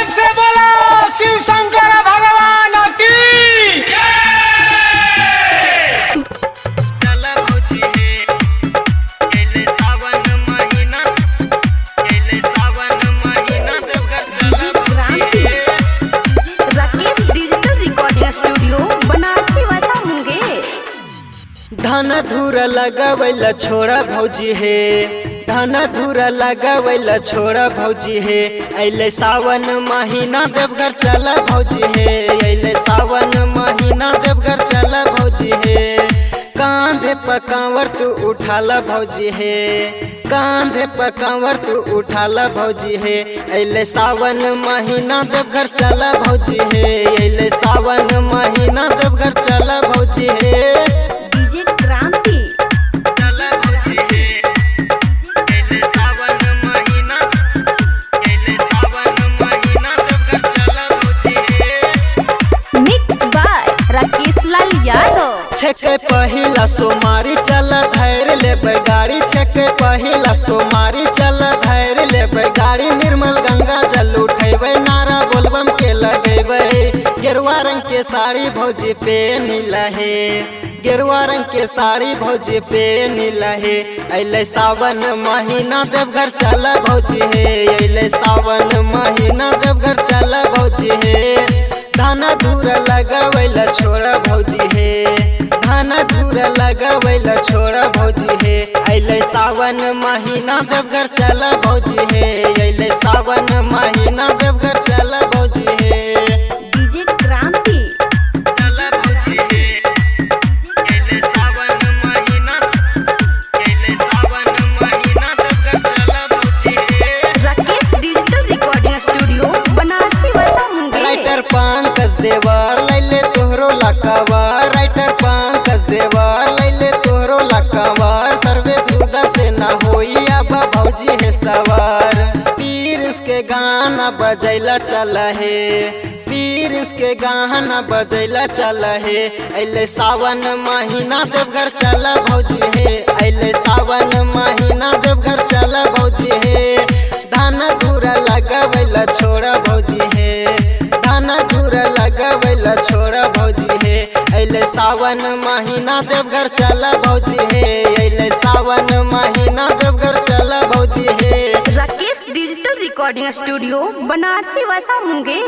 प्रेम से बोला शिव शंकर भगवान की Rakesh digital recording studio Banarasi वैसा होंगे। धन धूर लगावैला छोड़ा भौजी हे, धन धूर लगावैला छोड़ा भौजी हे। अइले सावन महीना देवघर चला भौजी हे, अइले सावन महीना देवघर चला भौजी हे। कांधे पर कांवर तू उठाला भौजी हे, कांधे पर कांवर तू उठाला भौजी हे। अइले सावन महीना देवघर चला भौजी हे, अइले सावन महीना देवघर चला भौजी हे। डीजे क्रांति मिक्स बाय राकेश लाल यादव। छके पहिला सोमारी चल धैर लेबै गाड़ी, छके पहिला सोमारी चल धैर लेबै गाड़ी। निर्मल गंगा जल उठेबै, नारा बोलबम के लगेबै। गेरुआ रंग के साड़ी भौजी पे नीला है, गेरुआ रंग के साड़ी भौजी पे नीला है। अइले सावन महीना देवघर चला भौजी हे, अइले सावन महीना देवघर चला भौजी हे। धाना धूर लगावैला छोड़ा भौजी हे, धाना धूर लगावैला छोड़ा भौजी हे। अइले सावन महीना देवघर चला भौजी हे, अइले सावन महीना देवघर चला भौजी हे। डीजे क्रांति Rakesh digital recording studio Banarasi वैसा होंगे। राइटर पंकज देवर लैले तोहरो लकावर, राइटर पंकज देवर लैले तोहरो लकावर। सर्वेश उधर से ना होई अब भौजी है सवार। पीर इसके गाना बजैला चला है, पीर इसके गाना बजैला चला है। अइले सावन महीना देवघर चला भौजी है, अइले सावन महीना देवघर चला भौजी है। धाना धूरा लगावैला छोड़ा भौजी है, धाना धूरा लगावैला छोड़ा भौजी है। अइले सावन महीना देवघर चला भौजी है, अइले सावन महीना देवघर चला भौजी है। Rakesh digital recording studio Banarasi वैसा होंगे।